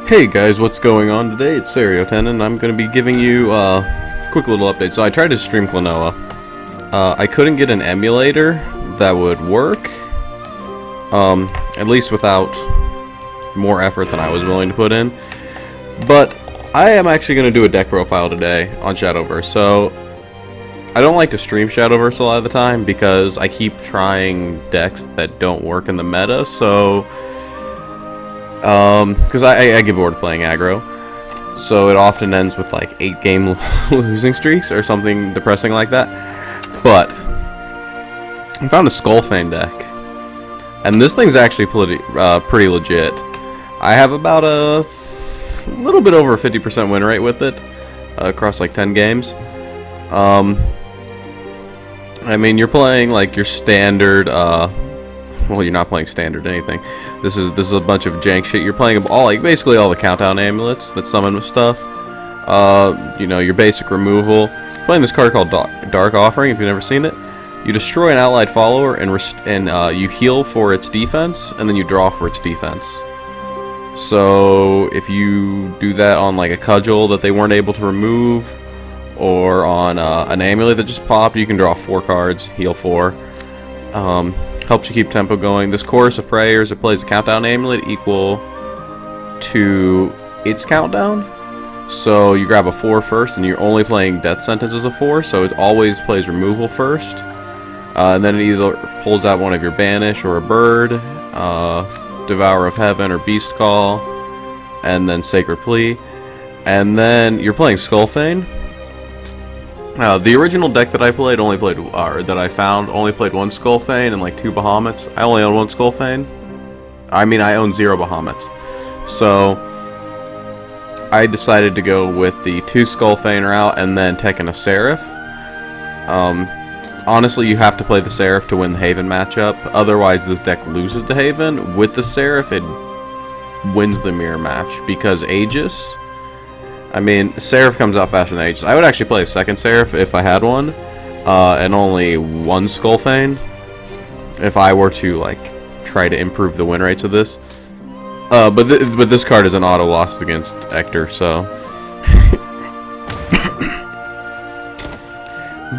Hey guys, what's going on today? It's Serioten, and I'm going to be giving you a quick little update. So I tried to stream Klonoa. I couldn't get an emulator that would work, at least without more effort than I was willing to put in. But I am actually going to do a deck profile today on Shadowverse. So I don't like to stream Shadowverse a lot of the time because I keep trying decks that don't work in the meta. So because I get bored playing aggro, so it often ends with like 8-game losing streaks or something depressing like that. But I found a Skullfane deck, and this thing's actually pretty legit. I have about a little bit over a 50% win rate with it across like 10 games. I mean, you're playing like your standard. Well, you're not playing standard anything. This is a bunch of jank shit. You're playing basically all the countdown amulets that summon with stuff. You know, your basic removal. Playing this card called Dark Offering. If you've never seen it, you destroy an allied follower and you heal for its defense, and then you draw for its defense. So if you do that on like a cudgel that they weren't able to remove, or on an amulet that just popped, you can draw 4 cards, heal 4. Helps you keep tempo going. This Chorus of Prayers, it plays a countdown amulet equal to its countdown. So you grab a 4 first, and you're only playing Death Sentence as a 4, so it always plays removal first. And then it either pulls out one of your Banish or a bird, Devourer of Heaven or Beast Call, and then Sacred Plea. And then you're playing Skullfane. The original deck that I played that I found only played 1 Skullfane and like 2 Bahamut's. I only own 1 Skullfane. I mean, I own 0 Bahamut's. So I decided to go with the 2 Skullfane route and then taking a Seraph. Honestly, you have to play the Seraph to win the Haven matchup. Otherwise, this deck loses to Haven. With the Seraph, it wins the mirror match because Aegis. I mean, Seraph comes out faster than Aegis. I would actually play a second Seraph if I had one, and only 1 Skullfane if I were to like try to improve the win rates of this. But this card is an auto loss against Ector, so.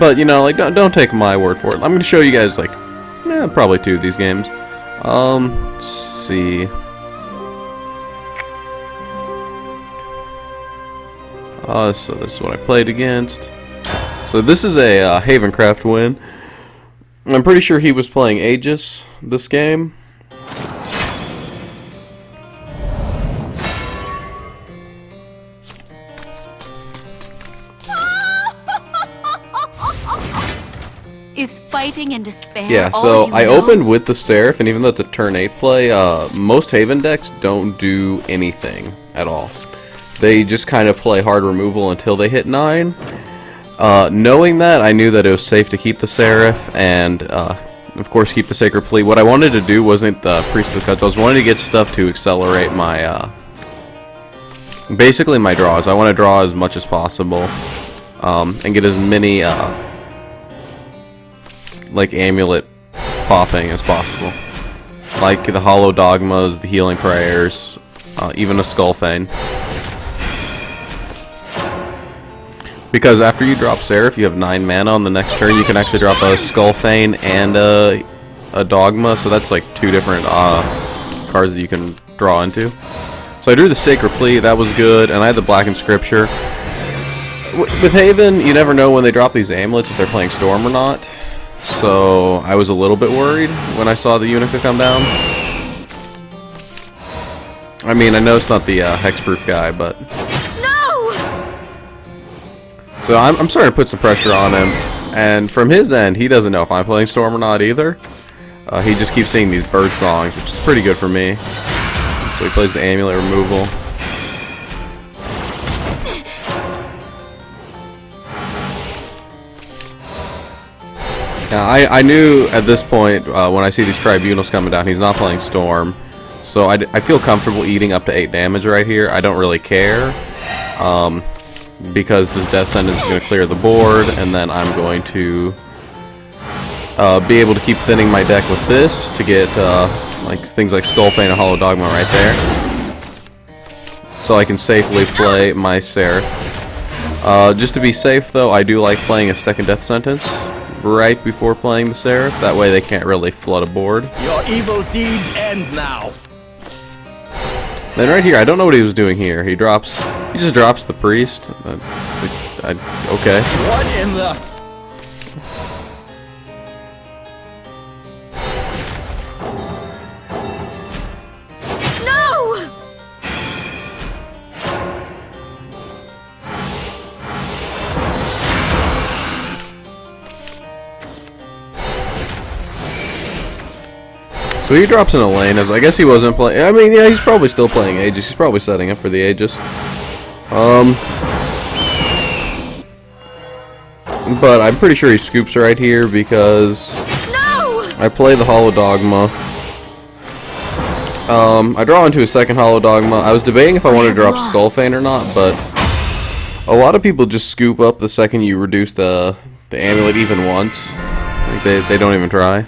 But you know, like don't take my word for it. I'm gonna show you guys like probably 2 of these games. Let's see. So this is what I played against. So this is a Havencraft win. I'm pretty sure he was playing Aegis this game. Is fighting and despair. Yeah, so I opened with the Seraph, and even though it's a turn 8 play, most Haven decks don't do anything at all. They just kind of play hard removal until they hit 9. Knowing that, I knew that it was safe to keep the Seraph and, of course, keep the Sacred Plea. What I wanted to do wasn't the Priest of the Cuts. I was wanting to get stuff to accelerate my, basically my draws. I want to draw as much as possible, and get as many, like, amulet popping as possible. Like the Hollow Dogmas, the Healing Prayers, even a Skullfane. Because after you drop Seraph, you have 9 mana on the next turn. You can actually drop a Skullfane and a Dogma, so that's like 2 different cards that you can draw into. So I drew the Sacred Plea, that was good, and I had the Blackened Scripture. With Haven, you never know when they drop these amulets if they're playing Storm or not. So I was a little bit worried when I saw the Unica come down. I mean, I know it's not the hexproof guy, but. So I'm starting to put some pressure on him, and from his end, he doesn't know if I'm playing Storm or not either. He just keeps seeing these bird songs, which is pretty good for me. So he plays the amulet removal. Now, I knew at this point, when I see these Tribunals coming down, he's not playing Storm. So I feel comfortable eating up to 8 damage right here. I don't really care. Because this Death Sentence is going to clear the board, and then I'm going to be able to keep thinning my deck with this to get like things like Skullfane and Hollow Dogma right there. so I can safely play my Seraph. Just to be safe, though, I do like playing a second death sentence right before playing the Seraph. That way they can't really flood a board. Your evil deeds end now. Then right here, I don't know what he was doing here. He just drops the priest. Okay. What in the... So he drops in a lane, as I guess he wasn't playing. I mean, yeah, he's probably still playing Aegis. He's probably setting up for the Aegis. But I'm pretty sure he scoops right here because I play the Hollow Dogma. I draw into a second Hollow Dogma. I was debating if I wanted to drop Skullfane or not, but a lot of people just scoop up the second you reduce the amulet even once. Like they don't even try.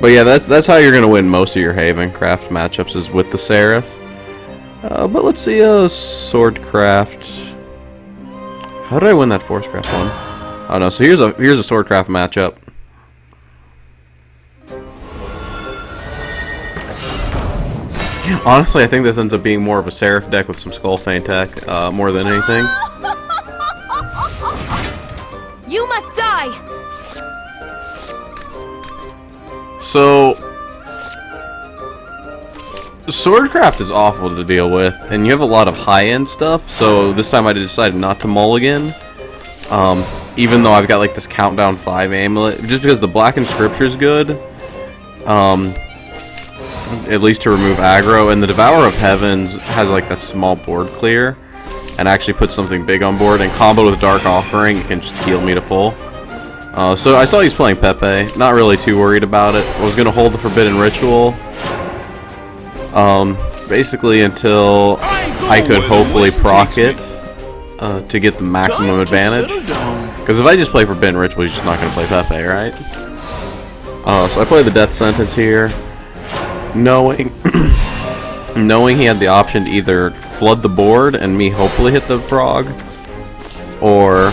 But yeah, that's how you're gonna win most of your Havencraft matchups, is with the Seraph. But let's see Swordcraft. How did I win that Forcecraft one? Oh no, so here's a Swordcraft matchup. Honestly, I think this ends up being more of a Seraph deck with some Skullfane tech, more than anything. You must die. So, Swordcraft is awful to deal with, and you have a lot of high-end stuff, so this time I decided not to mulligan, even though I've got like this Countdown 5 amulet, just because the Black Inscripture is good, at least to remove aggro, and the Devourer of Heavens has like that small board clear, and actually puts something big on board, and combo with Dark Offering, it can just heal me to full. So I saw he's playing Pepe, not really too worried about it. I was going to hold the Forbidden Ritual, basically until I could hopefully proc it, to get the maximum advantage. Because if I just play Forbidden Ritual, he's just not going to play Pepe, right? So I play the Death Sentence here, knowing he had the option to either flood the board and me hopefully hit the frog, or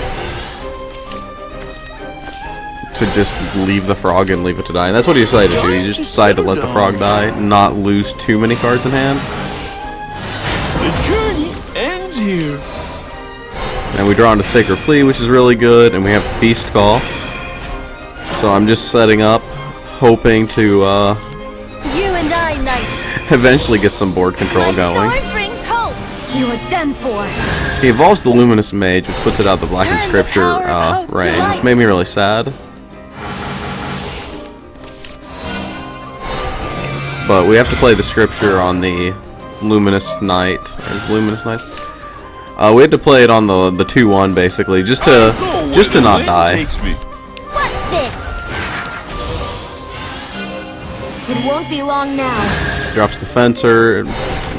to just leave the frog and leave it to die. And that's what he decided to do. He just decided to let the frog die, not lose too many cards in hand. The journey ends here. And we draw into Sacred Plea, which is really good, and we have Beast Call. So I'm just setting up, hoping to You and I, Knight. eventually get some board control going. My sword brings hope. You are done for. He evolves the Luminous Mage, which puts it out the Black Inscripture range, which made me really sad. But we have to play the Scripture on the Luminous Knight. Luminous Knight? We had to play it on the 2-1 basically, just to not die. Watch this. It won't be long now. Drops the Fencer. And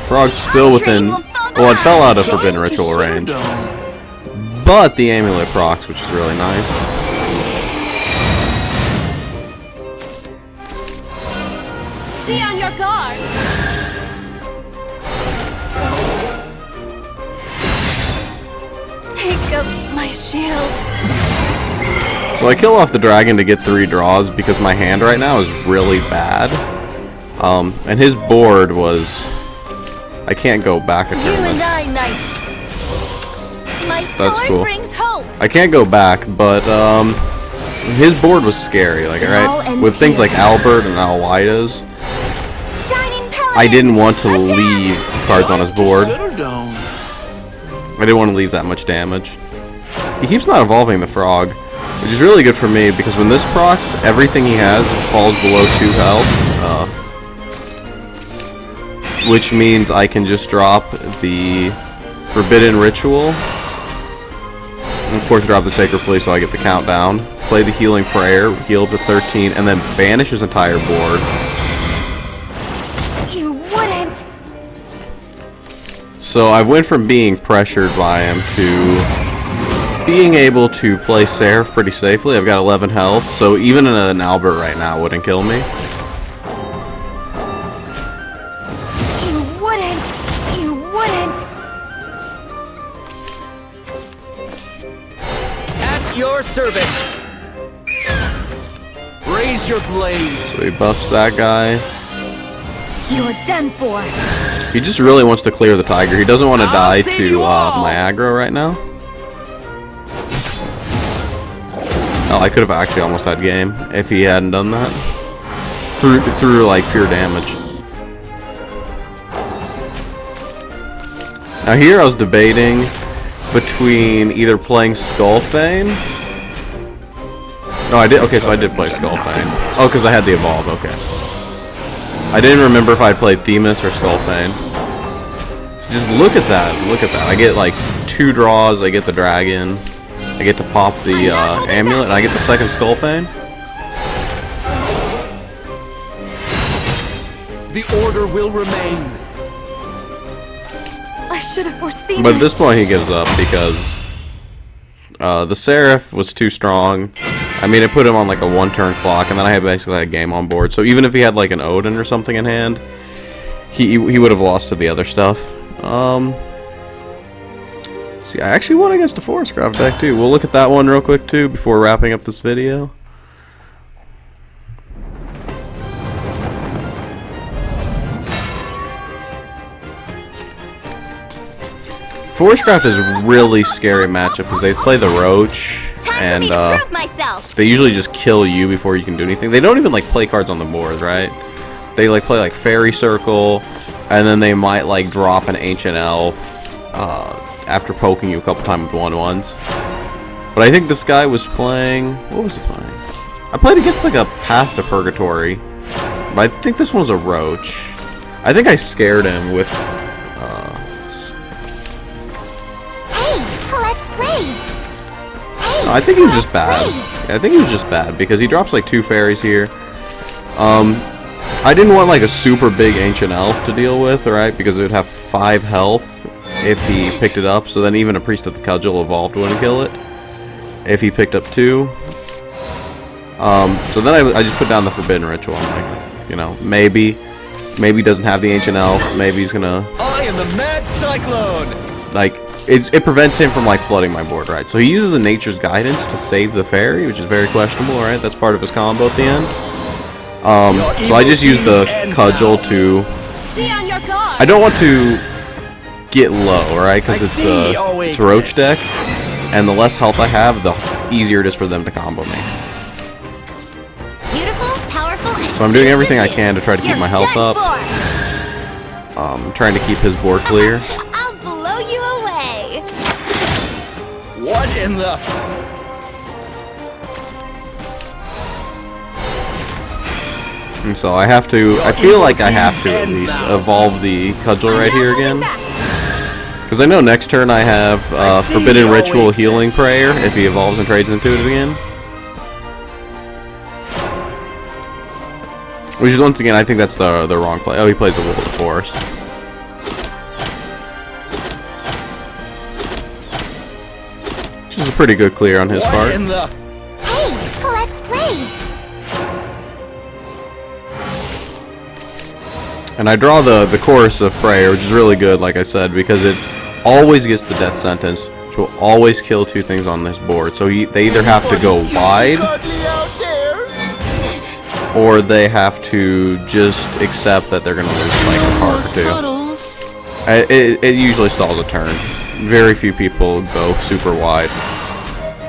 Frog's still within. Well, it fell out of Forbidden Ritual range, but the amulet procs, which is really nice. Be on your guard. Take up my shield. So I kill off the dragon to get 3 draws because my hand right now is really bad. And his board was... I can't go back a turn. You and I, Knight. My That's sword cool. brings hope. I can't go back, but his board was scary, like, right? With things like Albert and Alwaidas, I didn't want to leave cards on his board. I didn't want to leave that much damage. He keeps not evolving the frog, which is really good for me because when this procs, everything he has falls below 2 health, which means I can just drop the Forbidden Ritual, and of course drop the Sacred Plea so I get the countdown, play the Healing Prayer, heal to 13, and then banish his entire board. You wouldn't. So I went from being pressured by him to being able to play Seraph pretty safely. I've got 11 health, so even an Albert right now wouldn't kill me. your service. Raise your blade. So he buffs that guy. You're done for. He just really wants to clear the tiger. He doesn't want to die to my aggro right now. Oh, I could have actually almost had game if he hadn't done that. Through like pure damage. Now here I was debating between either playing Skullfane. No, I did. Okay, so I did play Skullfane. Oh, because I had the evolve. Okay. I didn't remember if I played Themis or Skullfane. Just look at that. Look at that. I get like 2 draws. I get the dragon. I get to pop the amulet, and I get the second Skullfane. The order will remain. I should have foreseen But at this point, he gives up because the Seraph was too strong. I mean, it put him on like a 1-turn clock, and then I had basically a game on board. So even if he had like an Odin or something in hand, he would have lost to the other stuff. See, I actually won against a Forest Craft deck too. We'll look at that one real quick too before wrapping up this video. Forest Craft is a really scary matchup because they play the Roach, and they usually just kill you before you can do anything. They don't even like play cards on the board, right? They like play like Fairy Circle, and then they might like drop an Ancient Elf after poking you a couple times with 1/1s. But I think this guy was playing. What was he playing? I played against like a Path to Purgatory, but I think this one was a Roach. I think I scared him with. I think he was just bad. Yeah, I think he was just bad because he drops like 2 fairies here. I didn't want like a super big Ancient Elf to deal with, right? Because it would have 5 health if he picked it up. So then even a Priest of the Cudgel evolved wouldn't kill it if he picked up 2. So then I just put down the Forbidden Ritual. I'm like, you know, maybe he doesn't have the Ancient Elf. Maybe he's gonna. I am the Mad Cyclone. Like. It prevents him from like flooding my board, right? So he uses a Nature's Guidance to save the fairy, which is very questionable, right? That's part of his combo at the end. So I just use the Cudgel to. Be on your guard. I don't want to get low, right? Because it's a Roach deck, and the less health I have, the easier it is for them to combo me. Beautiful, powerful, and So I'm doing everything I can to try to keep my health up. Trying to keep his board clear. I'll blow you away. What in the? And so I have to. I feel like I have to at least evolve the Cudgel right here again. Because I know next turn I have Forbidden Ritual Healing Prayer if he evolves and trades into it again. Which is, once again, I think that's the wrong play. Oh, he plays the Will of the Forest. Which is a pretty good clear on his part. Hey, let's play. And I draw the Chorus of Prayer, which is really good, like I said, because it always gets the Death Sentence, which will always kill 2 things on this board. So they either have to go wide, or they have to just accept that they're going to lose like a card or 2. It usually stalls a turn. Very few people go super wide.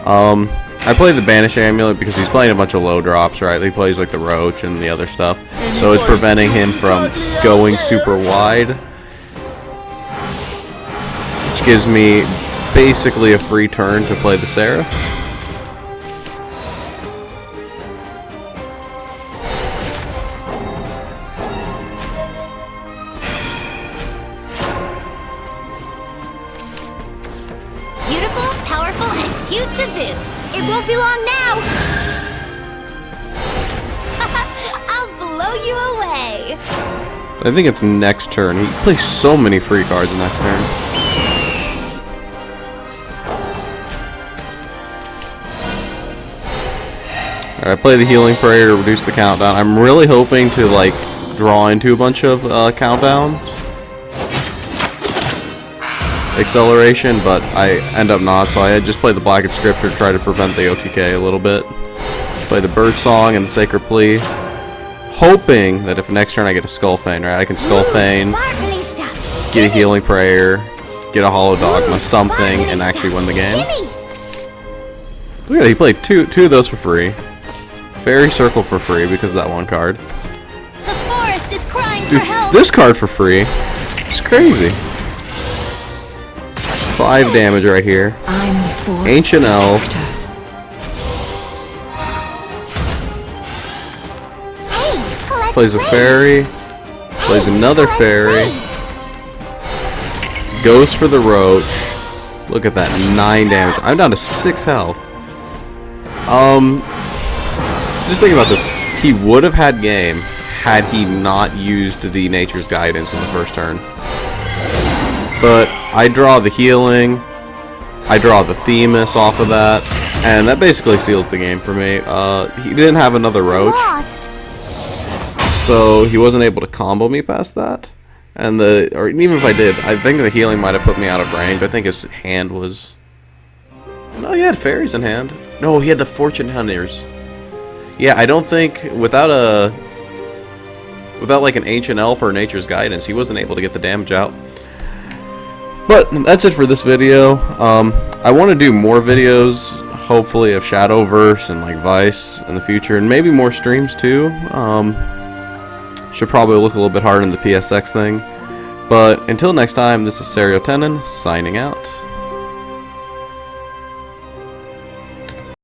I play the Banish Amulet because he's playing a bunch of low drops, right? He plays like the Roach and the other stuff. So it's preventing him from going super wide. Which gives me basically a free turn to play the Seraph. Beautiful, powerful, and cute to boot. It won't be long now. I'll blow you away. I think it's next turn. He plays so many free cards next turn. Alright, I play the Healing Prayer to reduce the countdown. I'm really hoping to like draw into a bunch of countdowns. acceleration, but I end up not, so I just play the Blackened Scripture to try to prevent the OTK a little bit. Play the Bird Song and the Sacred Plea, hoping that if next turn I get a Skullfane, right, I can Skullfane, Sparkly stuff. get a Healing Prayer, get a Hollow Dogma, something, and actually win the game. Gimme. Look at that, he played two of those for free. Fairy Circle for free because of that one card. The forest is crying Dude, for help. this card for free. It's crazy. 5 damage right here. I'm the force Ancient Elf. protector. Hey, let's Plays a play. fairy. Plays another Let's fairy. play. Goes for the roach. Look at that, 9 damage. I'm down to 6 health. Just think about this. He would have had game had he not used the Nature's Guidance in the first turn. But I draw the healing. I draw the Themis off of that, and that basically seals the game for me. He didn't have another roach, Lost. so he wasn't able to combo me past that. And or even if I did, I think the healing might have put me out of range. I think his hand was... No, he had fairies in hand. No, he had the Fortune Hunters. Yeah, I don't think without like an Ancient Elf or Nature's Guidance, he wasn't able to get the damage out. But that's it for this video. I want to do more videos, hopefully, of Shadowverse and like Vice in the future, and maybe more streams too. Should probably look a little bit harder in the PSX thing. But until next time, this is Serio Tenon signing out.